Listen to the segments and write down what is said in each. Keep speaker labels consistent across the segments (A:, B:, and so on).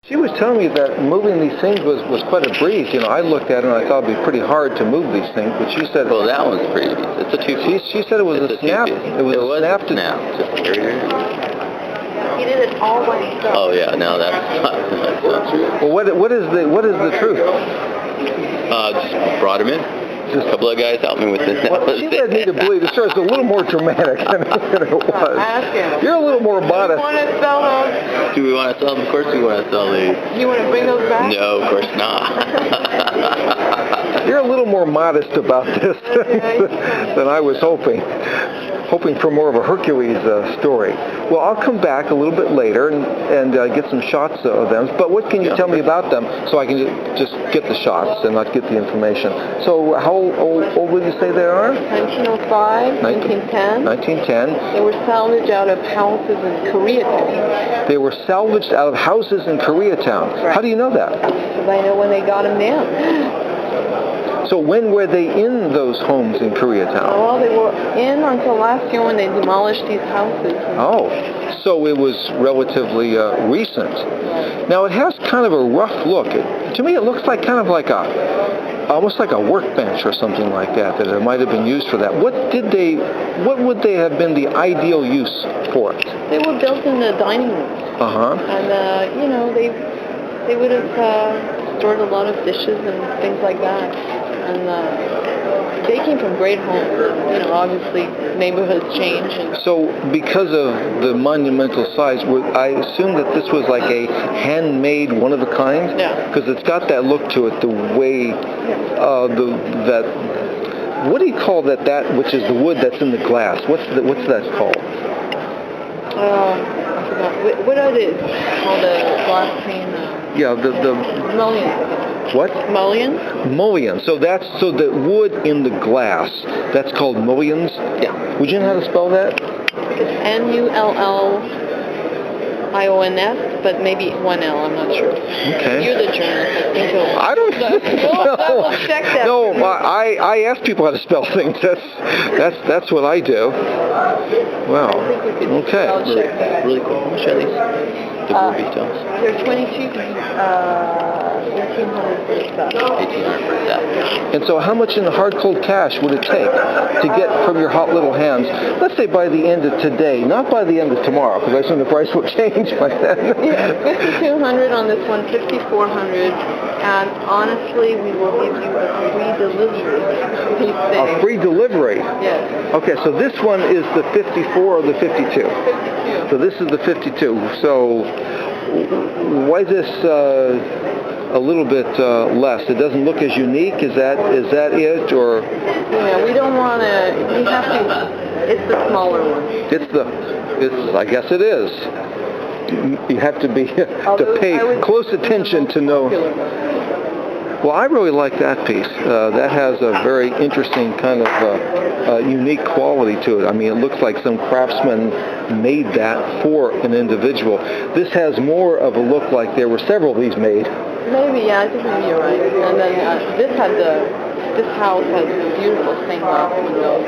A: She was telling me that moving these things was quite a breeze. You know, I looked at it and I thought it'd be pretty hard to move these things, but she said...
B: Well, that one's pretty easy. It's a two-piece.
A: She said it was a snap. It was a snap.
B: Just carry it.
C: He did it all by himself.
B: Oh, yeah, now that's not true.
A: Well, what is the truth?
B: Just brought him in. Just a couple of guys helped me with this.
A: Well, she led me to believe the story is a little more dramatic than it was.
C: Ask him.
A: You're a little more modest.
C: Do you want to sell those?
B: Do we want to sell them? Of course we want to sell these.
C: You want to bring those back?
B: No, of course not.
A: You're a little more modest about this than I was hoping for more of a Hercules story. Well, I'll come back a little bit later and get some shots of them. But what can you tell me about them so I can just get the shots and not get the information? So how old would you say they are?
C: 1905, 1910.
A: 1910.
C: They were salvaged out of houses in Koreatown.
A: They were salvaged out of houses in Koreatown.
C: Right.
A: How do you know that?
C: Because I know when they got them down.
A: So when were they in those homes in Koreatown?
C: Well, they were in until last year when they demolished these houses.
A: Oh, so it was relatively recent. Now it has kind of a rough look. To me, it looks like kind of like almost like a workbench or something like that. That it might have been used for that. What would they have been the ideal use for it?
C: They were built in the dining room. And you know, they would have stored a lot of dishes and things like that. And they came from great homes. You know, obviously neighborhoods change. And
A: so because of the monumental size, I assume that this was like a handmade, one of a kind?
C: Yeah.
A: Because it's got that look to it, the way, what do you call that which is the wood that's in the glass? What's that called?
C: I forgot. What are they called? The glass pane?
A: Yeah, the
C: mullions.
A: What?
C: Mullions?
A: Mullions. So the wood in the glass. That's called mullions?
C: Yeah.
A: Would you know how to spell that?
C: It's Mullions, but maybe one L. I'm not sure.
A: Okay.
C: You're the journalist.
A: I don't know.
C: We'll check that.
A: No, I ask people how to spell things. That's what I do. Wow. Okay.
B: Really cool. How much are these? The ruby stones.
C: They're 22, 1800 for stuff.
B: 1800 for that.
A: And so how much in hard cold cash would it take to get from your hot little hands, let's say by the end of today, not by the end of tomorrow, because I assume the price will change by then.
C: Yeah, 5,200 on this one, 5,400, and honestly, we will give you a free delivery.
A: A free delivery?
C: Yes.
A: Okay, so this one is the 54 or the 52?
C: 52.
A: So this is the 52. So why this a little bit less? It doesn't look as unique. Is that it, or?
C: Yeah, we don't want to. We have to. It's the smaller one.
A: I guess it is. You have to pay close attention to know. Well, I really like that piece. That has a very interesting kind of unique quality to it. I mean, it looks like some craftsman made that for an individual. This has more of a look like there were several of these made.
C: Maybe, yeah, I think maybe you're right. And then this house has beautiful stained glass windows.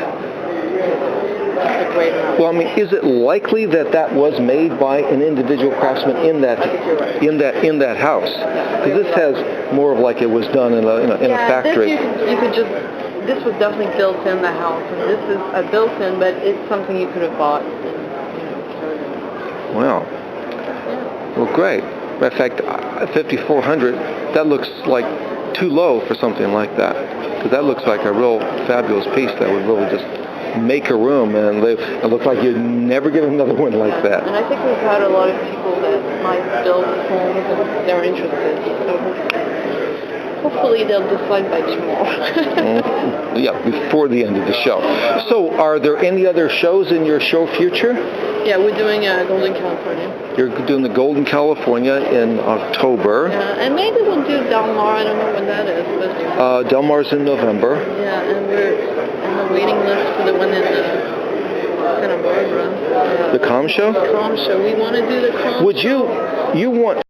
C: It's a great house.
A: Well, I mean, is it likely that was made by an individual craftsman in that house? Because this has more of like it was done in a factory.
C: This was definitely built in the house, and this is a built-in, but it's something you could have bought.
A: Wow. Well, great. Matter of fact, 5,400. That looks like too low for something like that. Because that looks like a real fabulous piece that would really just make a room and live. It looks like you'd never get another one like that.
C: And I think we've had a lot of people that might build homes and they're interested. So hopefully they'll decide by tomorrow.
A: Yeah, before the end of the show. So are there any other shows in your show future?
C: Yeah, we're doing Golden California.
A: You're doing the Golden California in October.
C: Yeah, and maybe we'll do Del Mar. I don't know when that is. But
A: Del Mar's in November.
C: Yeah, and we're on the waiting list for the one in Santa Barbara.
A: The Com Show?
C: The Com Show. We want to do the Com Show.
A: You want